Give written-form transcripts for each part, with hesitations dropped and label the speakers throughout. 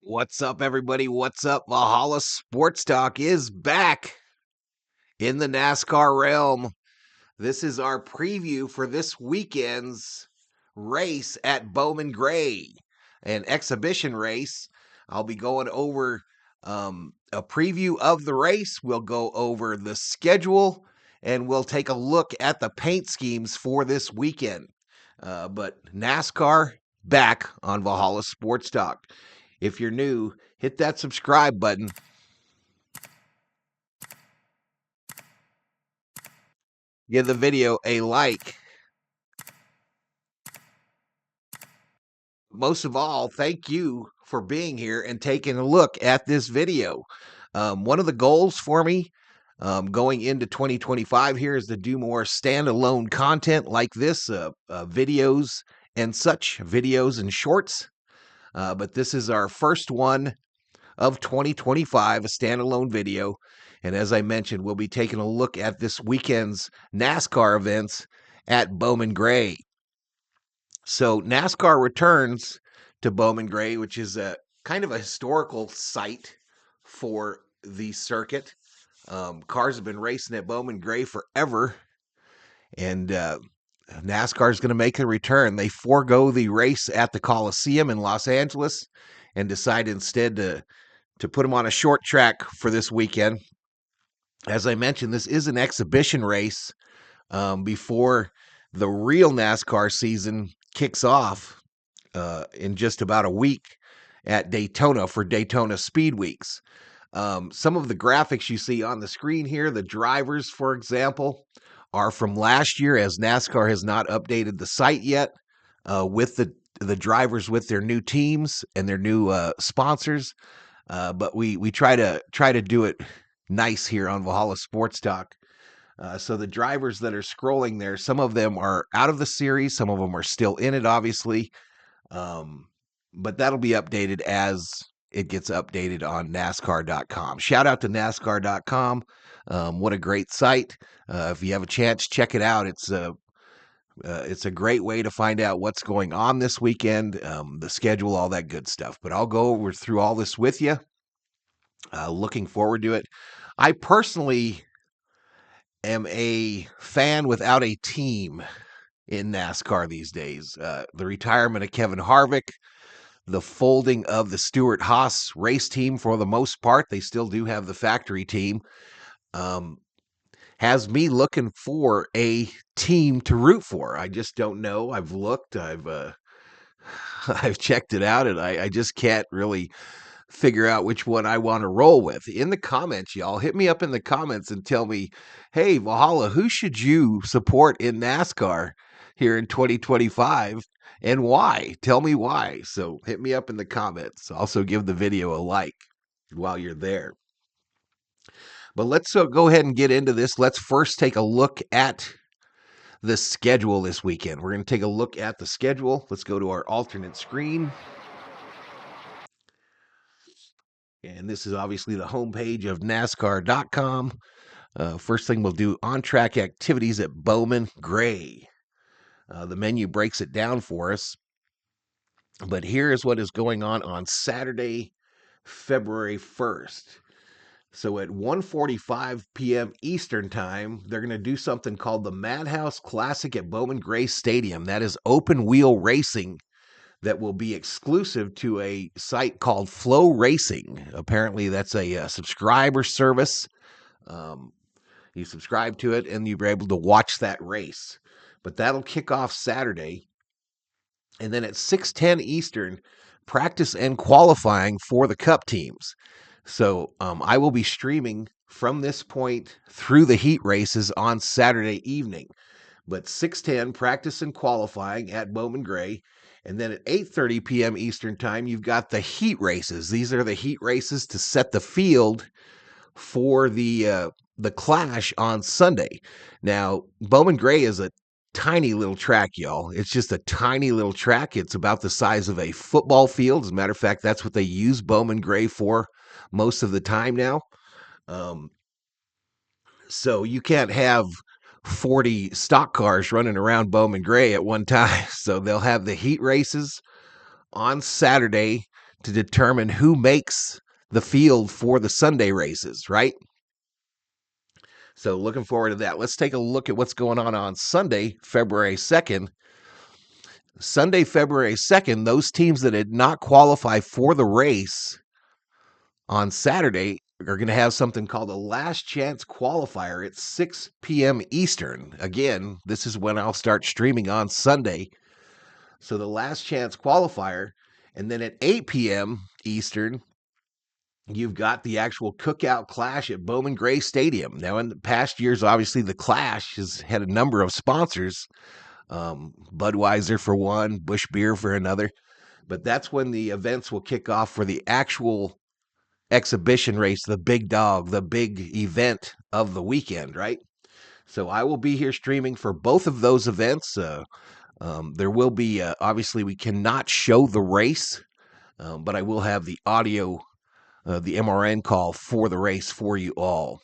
Speaker 1: What's up, everybody? What's up? Valhalla Sports Talk is back in the NASCAR realm. This is our preview for this weekend's race at Bowman Gray, an exhibition race. I'll be going over a preview of the race. We'll go over the schedule, and we'll take a look at the paint schemes for this weekend. But NASCAR back on Valhalla Sports Talk. If you're new, hit that subscribe button. Give the video a like. Most of all, thank you for being here and taking a look at this video. One of the goals for me going into 2025 here is to do more standalone content like this, videos and such, videos and shorts. But this is our first one of 2025, a standalone video. And as I mentioned, we'll be taking a look at this weekend's NASCAR events at Bowman Gray. So NASCAR returns to Bowman Gray, which is a kind of a historical site for the circuit. Cars have been racing at Bowman Gray forever, and NASCAR is going to make a return. They forego the race at the Coliseum in Los Angeles and decide instead to put them on a short track for this weekend. As I mentioned, this is an exhibition race before the real NASCAR season kicks off in just about a week at Daytona for Daytona Speed Weeks. Some of the graphics you see on the screen here, the drivers, for example, are from last year, as NASCAR has not updated the site yet with the drivers with their new teams and their new sponsors. But we try to do it nice here on Valhalla Sports Talk. So the drivers that are scrolling there, some of them are out of the series, some of them are still in it, obviously. But that'll be updated as it gets updated on NASCAR.com. Shout out to NASCAR.com. What a great site. If you have a chance, check it out. It's a great way to find out what's going on this weekend, the schedule, all that good stuff. But I'll go through all this with you. Looking forward to it. I personally am a fan without a team in NASCAR these days. The retirement of Kevin Harvick, the folding of the Stewart-Haas race team for the most part, they still do have the factory team, has me looking for a team to root for. I just don't know. I've looked, I've checked it out, and I just can't really figure out which one I want to roll with. In the comments, y'all, hit me up in the comments and tell me, hey, Valhalla, who should you support in NASCAR here in 2025 and why? Tell me why. So hit me up in the comments. Also give the video a like while you're there. But let's go ahead and get into this. Let's first take a look at the schedule this weekend. We're going to take a look at the schedule. Let's go to our alternate screen. And this is obviously the homepage of NASCAR.com. First thing we'll do, on-track activities at Bowman Gray. The menu breaks it down for us. But here is what is going on Saturday, February 1st. So at 1:45 p.m. Eastern Time, they're going to do something called the Madhouse Classic at Bowman Gray Stadium. That is open wheel racing that will be exclusive to a site called Flow Racing. Apparently, that's a subscriber service. You subscribe to it, and you'll be able to watch that race. But that'll kick off Saturday. And then at 6:10 Eastern, practice and qualifying for the Cup teams. So I will be streaming from this point through the heat races on Saturday evening. But 6:10, practice and qualifying at Bowman Gray. And then at 8:30 p.m. Eastern Time, you've got the heat races. These are the heat races to set the field for the Clash on Sunday. Now, Bowman Gray is a tiny little track, y'all. It's just a tiny little track. It's about the size of a football field. As a matter of fact, that's what they use Bowman Gray for most of the time now. So you can't have 40 stock cars running around Bowman Gray at one time. So they'll have the heat races on Saturday to determine who makes the field for the Sunday races, right? So looking forward to that. Let's take a look at what's going on Sunday, February 2nd. Sunday, February 2nd, those teams that did not qualify for the race on Saturday are going to have something called a last chance qualifier at 6 p.m. Eastern. Again, this is when I'll start streaming on Sunday. So the last chance qualifier. And then at 8 p.m. Eastern, you've got the actual cookout clash at Bowman Gray Stadium. Now, in the past years, obviously, the Clash has had a number of sponsors, Budweiser for one, Busch Beer for another. But that's when the events will kick off for the actual exhibition race, the big dog, the big event of the weekend, right? So I will be here streaming for both of those events. There will be, obviously, we cannot show the race, but I will have the audio, the MRN call for the race for you all.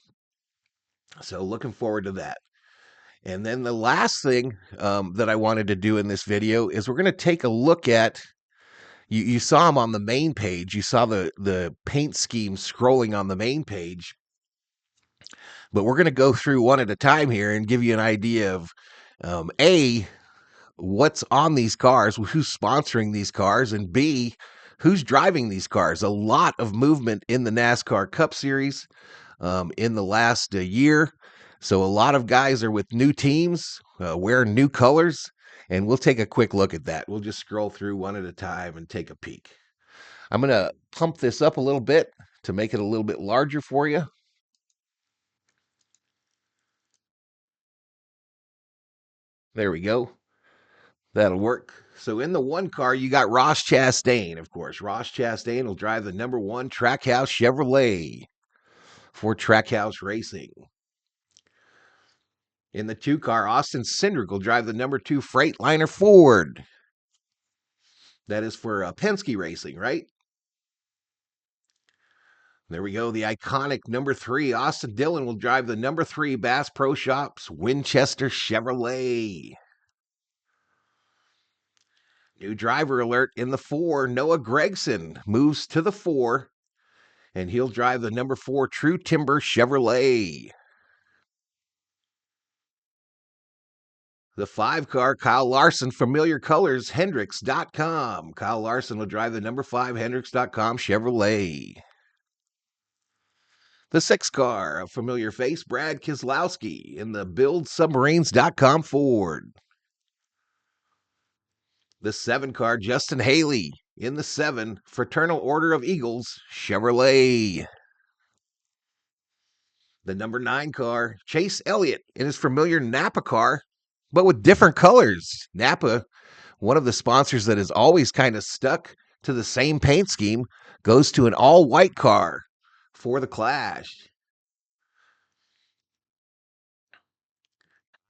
Speaker 1: So looking forward to that. And then the last thing that I wanted to do in this video is we're going to take a look at, you saw them on the main page. You saw the paint scheme scrolling on the main page. But we're going to go through one at a time here and give you an idea of, A, what's on these cars, who's sponsoring these cars, and B, who's driving these cars. A lot of movement in the NASCAR Cup Series in the last year. So a lot of guys are with new teams, wearing new colors, and we'll take a quick look at that. We'll just scroll through one at a time and take a peek. I'm going to pump this up a little bit to make it a little bit larger for you. There we go. That'll work. So in the one car, you got Ross Chastain, of course. Ross Chastain will drive the number 1 Trackhouse Chevrolet for Trackhouse Racing. In the 2 car, Austin Cindric will drive the number 2 Freightliner Ford. That is for Penske Racing, right? There we go. The iconic number 3, Austin Dillon will drive the number 3 Bass Pro Shops Winchester Chevrolet. New driver alert in the 4, Noah Gragson moves to the 4, and he'll drive the number 4 True Timber Chevrolet. The 5 car, Kyle Larson, Familiar Colors, Hendricks.com. Kyle Larson will drive the number 5 Hendricks.com Chevrolet. The 6 car, a familiar face, Brad Keselowski in the BuildSubmarines.com Ford. The 7 car, Justin Haley in the 7 Fraternal Order of Eagles Chevrolet. The number 9 car, Chase Elliott in his familiar Napa car, but with different colors. Napa, one of the sponsors that has always kind of stuck to the same paint scheme, goes to an all-white car for the Clash.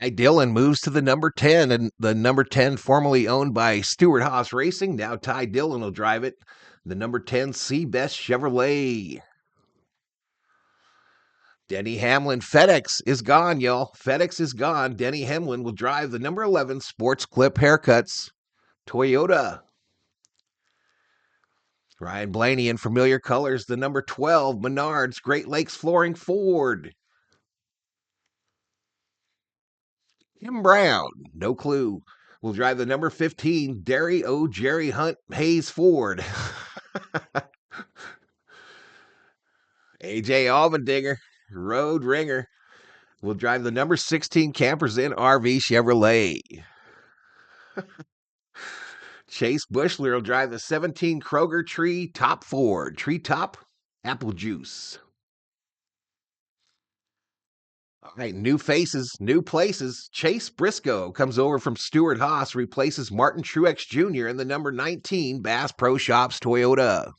Speaker 1: Ty Dillon moves to the number 10, and the number 10 formerly owned by Stewart Haas Racing. Now Ty Dillon will drive it. The number 10 C-Best Chevrolet. Denny Hamlin, FedEx is gone, y'all. FedEx is gone. Denny Hamlin will drive the number 11 Sports Clip Haircuts Toyota. Ryan Blaney in familiar colors, the number 12 Menards Great Lakes Flooring Ford. Tim Brown, no clue, will drive the number 15 Derry O. Jerry Hunt Hayes Ford. AJ Allmendinger, Road Ringer, will drive the number 16 Campers Inn RV Chevrolet. Chase Bushler will drive the 17 Kroger Tree Top Ford. Tree Top Apple Juice. All right, new faces, new places. Chase Briscoe comes over from Stewart Haas, replaces Martin Truex Jr. in the number 19 Bass Pro Shops Toyota.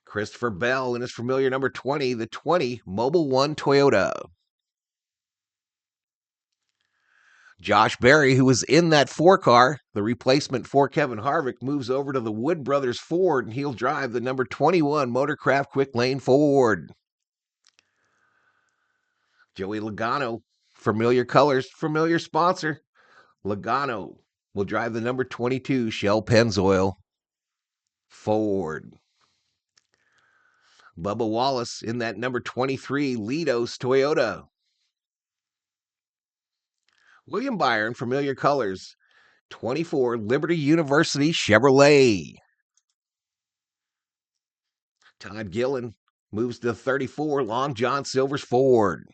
Speaker 1: Christopher Bell in his familiar number 20, the 20 Mobile One Toyota. Josh Berry, who was in that 4 car, the replacement for Kevin Harvick, moves over to the Wood Brothers Ford, and he'll drive the number 21 Motorcraft Quick Lane Ford. Joey Logano, familiar colors, familiar sponsor. Logano will drive the number 22 Shell Pennzoil. Ford. Bubba Wallace in that number 23 Lidos Toyota. William Byron, Familiar Colors, 24 Liberty University Chevrolet. Todd Gillen moves to 34 Long John Silver's Ford.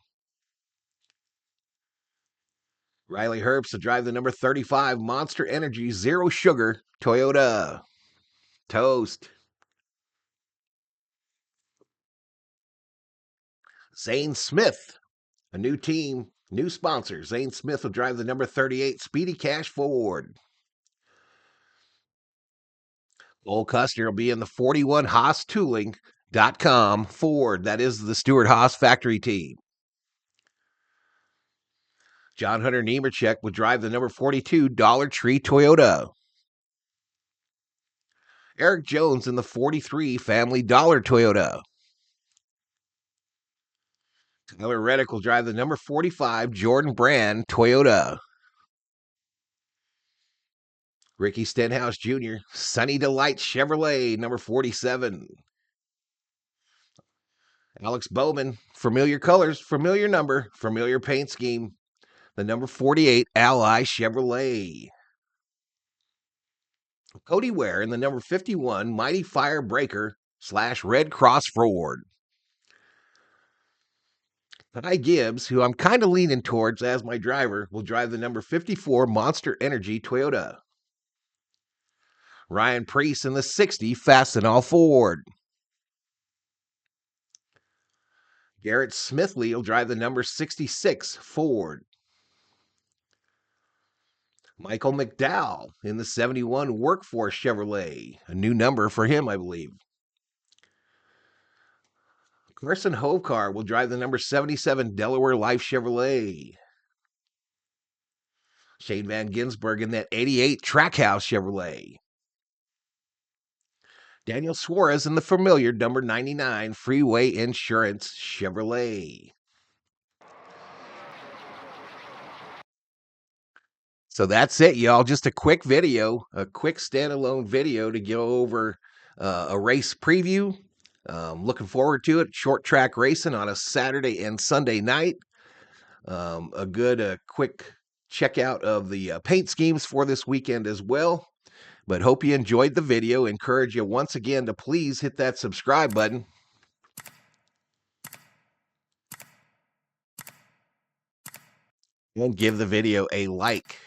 Speaker 1: Riley Herbst to drive the number 35 Monster Energy Zero Sugar Toyota. Toast. Zane Smith, a new team, new sponsor. Zane Smith will drive the number 38 Speedy Cash Ford. Cole Custer will be in the 41 HaasTooling.com Ford. That is the Stuart Haas factory team. John Hunter Nemechek will drive the number 42 Dollar Tree Toyota. Eric Jones in the 43 Family Dollar Toyota. Tyler Reddick will drive the number 45 Jordan Brand Toyota. Ricky Stenhouse Jr., Sunny Delight Chevrolet, number 47. Alex Bowman, familiar colors, familiar number, familiar paint scheme, the number 48 Ally Chevrolet. Cody Ware in the number 51 Mighty Firebreaker / Red Cross Ford. Ty Gibbs, who I'm kind of leaning towards as my driver, will drive the number 54 Monster Energy Toyota. Ryan Preece in the 60 Fastenal Ford. Garrett Smithley will drive the number 66 Ford. Michael McDowell in the 71 Workforce Chevrolet. A new number for him, I believe. Carson Hovcar will drive the number 77 Delaware Life Chevrolet. Shane Van Ginsberg in that 88 Trackhouse Chevrolet. Daniel Suarez in the familiar number 99 Freeway Insurance Chevrolet. So that's it, y'all. Just a quick video, a quick standalone video to go over a race preview. Looking forward to it. Short track racing on a Saturday and Sunday night. A good quick checkout of the paint schemes for this weekend as well. But hope you enjoyed the video. Encourage you once again to please hit that subscribe button. And give the video a like.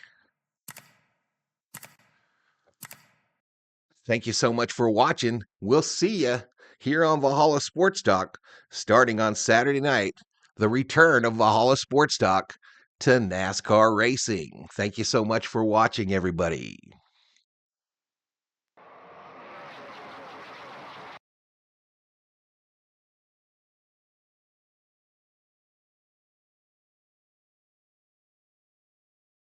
Speaker 1: Thank you so much for watching. We'll see you here on Valhalla Sports Talk starting on Saturday night. The return of Valhalla Sports Talk to NASCAR racing. Thank you so much for watching, everybody.